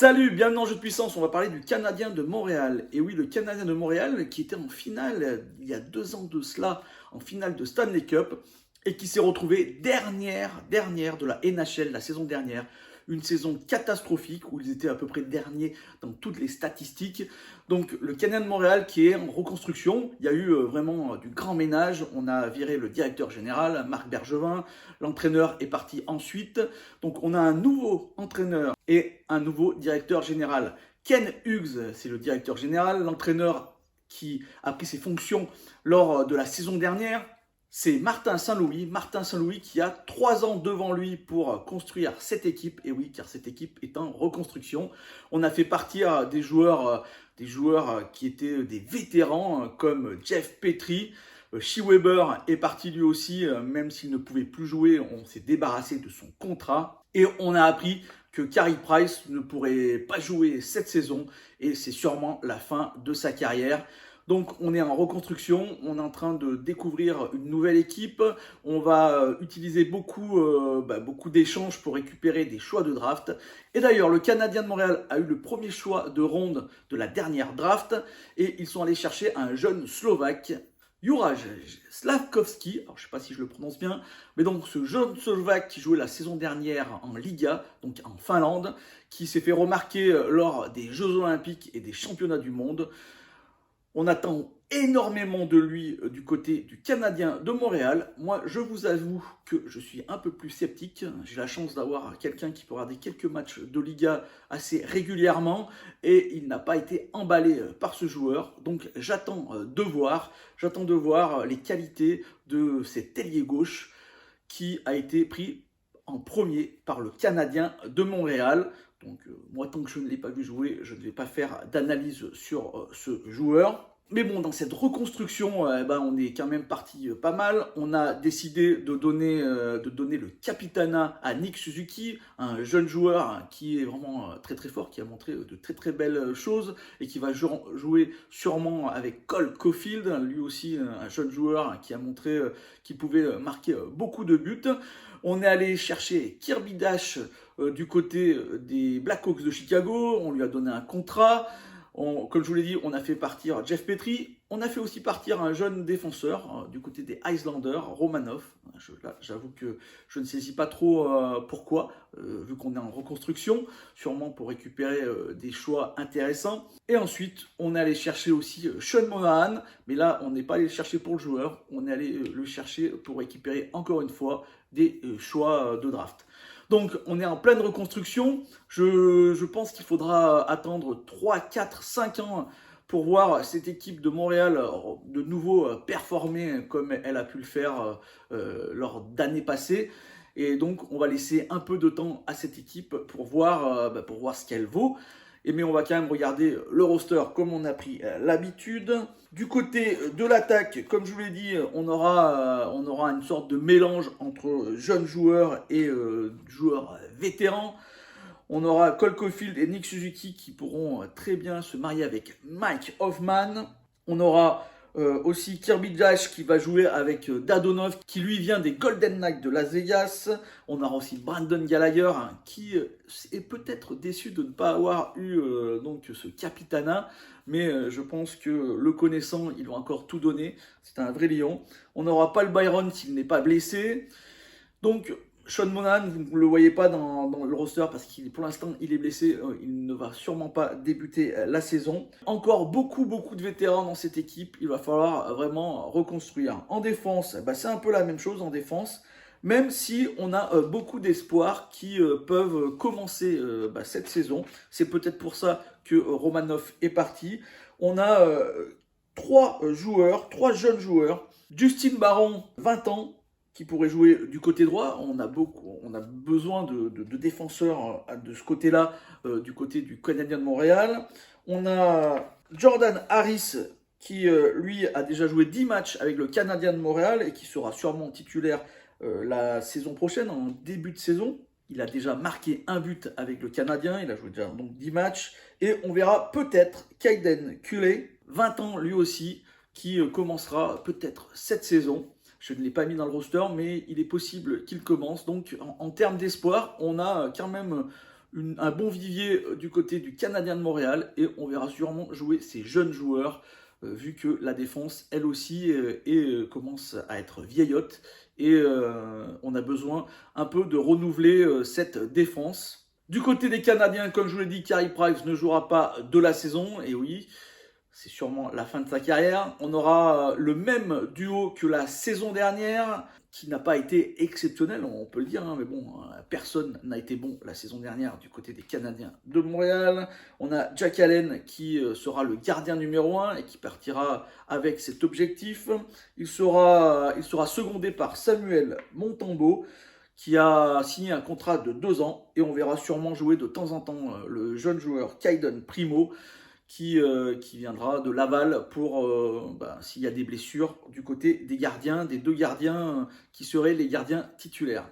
Salut, bienvenue dans Jeu de Puissance, on va parler du Canadien de Montréal. Et oui, le Canadien de Montréal qui était en finale il y a 2 ans de cela, en finale de Stanley Cup, et qui s'est retrouvé dernière de la NHL la saison dernière. Une saison catastrophique où ils étaient à peu près derniers dans toutes les statistiques. Donc le Canadien de Montréal qui est en reconstruction, il y a eu vraiment du grand ménage. On a viré le directeur général, Marc Bergevin, l'entraîneur est parti ensuite. Donc on a un nouveau entraîneur et un nouveau directeur général. Ken Hughes, c'est le directeur général, l'entraîneur qui a pris ses fonctions lors de la saison dernière. C'est Martin Saint-Louis qui a 3 ans devant lui pour construire cette équipe. Et oui, car cette équipe est en reconstruction. On a fait partir des joueurs qui étaient des vétérans comme Jeff Petrie. Shea Weber est parti lui aussi, même s'il ne pouvait plus jouer, on s'est débarrassé de son contrat. Et on a appris que Carey Price ne pourrait pas jouer cette saison et c'est sûrement la fin de sa carrière. Donc on est en reconstruction, on est en train de découvrir une nouvelle équipe, on va utiliser beaucoup d'échanges pour récupérer des choix de draft. Et d'ailleurs le Canadien de Montréal a eu le premier choix de ronde de la dernière draft et ils sont allés chercher un jeune Slovaque, Juraj Slafkovský, alors je ne sais pas si je le prononce bien, mais donc ce jeune Slovaque qui jouait la saison dernière en Liga, donc en Finlande, qui s'est fait remarquer lors des Jeux Olympiques et des Championnats du Monde. On attend énormément de lui du côté du Canadien de Montréal. Moi, je vous avoue que je suis un peu plus sceptique. J'ai la chance d'avoir quelqu'un qui peut regarder quelques matchs de Liga assez régulièrement et il n'a pas été emballé par ce joueur. Donc, j'attends de voir les qualités de cet ailier gauche qui a été pris en premier par le Canadien de Montréal. Donc moi, tant que je ne l'ai pas vu jouer, je ne vais pas faire d'analyse sur ce joueur. Mais bon, dans cette reconstruction, on est quand même parti pas mal. On a décidé de donner le capitanat à Nick Suzuki, un jeune joueur qui est vraiment très très fort, qui a montré de très très belles choses et qui va jouer sûrement avec Cole Caulfield, lui aussi un jeune joueur qui a montré qu'il pouvait marquer beaucoup de buts. On est allé chercher Kirby Dash du côté des Blackhawks de Chicago, on lui a donné un contrat. Comme je vous l'ai dit, on a fait partir Jeff Petrie. On a fait aussi partir un jeune défenseur du côté des Islanders, Romanov. J'avoue que je ne saisis pas trop pourquoi, vu qu'on est en reconstruction, sûrement pour récupérer des choix intéressants. Et ensuite, on est allé chercher aussi Sean Monahan, mais là, on n'est pas allé le chercher pour le joueur, on est allé le chercher pour récupérer encore une fois des choix de draft. Donc on est en pleine reconstruction, je pense qu'il faudra attendre 3, 4, 5 ans pour voir cette équipe de Montréal de nouveau performer comme elle a pu le faire lors d'années passées. Et donc on va laisser un peu de temps à cette équipe pour voir ce qu'elle vaut. Mais on va quand même regarder le roster comme on a pris l'habitude. Du côté de l'attaque, comme je vous l'ai dit, on aura une sorte de mélange entre jeunes joueurs et joueurs vétérans. On aura Cole Caulfield et Nick Suzuki qui pourront très bien se marier avec Mike Hoffman. On aura aussi Kirby Dash qui va jouer avec Dadonov qui lui vient des Golden Knights de Las Vegas. On aura aussi Brandon Gallagher qui est peut-être déçu de ne pas avoir eu donc ce capitanat, mais je pense que le connaissant, il va encore tout donner. C'est un vrai lion. On n'aura pas le Byron s'il n'est pas blessé. Donc Sean Monahan, vous ne le voyez pas dans le roster parce qu'il pour l'instant il est blessé, il ne va sûrement pas débuter la saison. Encore beaucoup de vétérans dans cette équipe, il va falloir vraiment reconstruire. En défense, c'est un peu la même chose en défense, même si on a beaucoup d'espoirs qui peuvent commencer cette saison. C'est peut-être pour ça que Romanov est parti. On a 3 jeunes joueurs. Justin Barron, 20 ans, qui pourrait jouer du côté droit. On a besoin de défenseurs de ce côté-là, du côté du Canadien de Montréal. On a Jordan Harris qui, lui, a déjà joué 10 matchs avec le Canadien de Montréal et qui sera sûrement titulaire la saison prochaine, en début de saison. Il a déjà marqué un but avec le Canadien, il a joué déjà donc 10 matchs. Et on verra peut-être Kaiden Culey, 20 ans lui aussi, qui commencera peut-être cette saison. Je ne l'ai pas mis dans le roster, mais il est possible qu'il commence. Donc, en termes d'espoir, on a quand même un bon vivier du côté du Canadien de Montréal et on verra sûrement jouer ces jeunes joueurs vu que la défense, elle aussi, commence à être vieillotte et on a besoin un peu de renouveler cette défense. Du côté des Canadiens, comme je vous l'ai dit, Carey Price ne jouera pas de la saison, et oui, c'est sûrement la fin de sa carrière. On aura le même duo que la saison dernière, qui n'a pas été exceptionnel, on peut le dire, hein, mais bon, personne n'a été bon la saison dernière du côté des Canadiens de Montréal. On a Jack Allen qui sera le gardien numéro 1 et qui partira avec cet objectif. Il sera secondé par Samuel Montembeault, qui a signé un contrat de 2 ans, et on verra sûrement jouer de temps en temps le jeune joueur Kaiden Primo, qui viendra de Laval pour, s'il y a des blessures, du côté des gardiens, des 2 gardiens qui seraient les gardiens titulaires.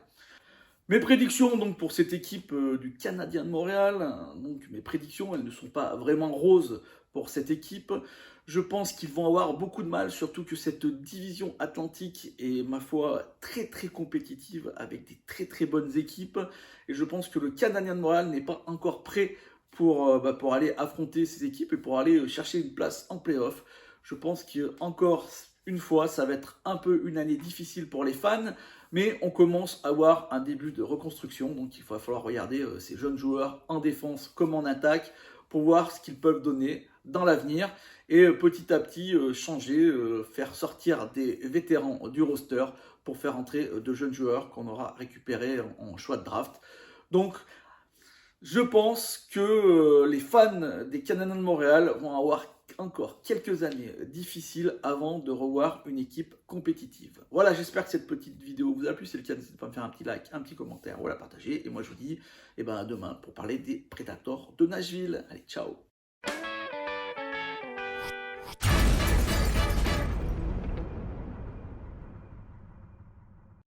Mes prédictions donc pour cette équipe du Canadien de Montréal, donc mes prédictions, elles ne sont pas vraiment roses pour cette équipe. Je pense qu'ils vont avoir beaucoup de mal, surtout que cette division atlantique est, ma foi, très très compétitive avec des très très bonnes équipes. Et je pense que le Canadien de Montréal n'est pas encore prêt pour aller affronter ces équipes et pour aller chercher une place en play-off. Je pense qu'encore une fois, ça va être un peu une année difficile pour les fans, mais on commence à avoir un début de reconstruction, donc il va falloir regarder ces jeunes joueurs en défense comme en attaque pour voir ce qu'ils peuvent donner dans l'avenir et petit à petit changer, faire sortir des vétérans du roster pour faire entrer de jeunes joueurs qu'on aura récupérés en choix de draft. Donc, je pense que les fans des Canadiens de Montréal vont avoir encore quelques années difficiles avant de revoir une équipe compétitive. Voilà, j'espère que cette petite vidéo vous a plu. Si c'est le cas, n'hésitez pas à me faire un petit like, un petit commentaire ou à la partager. Et moi, je vous dis à demain pour parler des Predators de Nashville. Allez, ciao!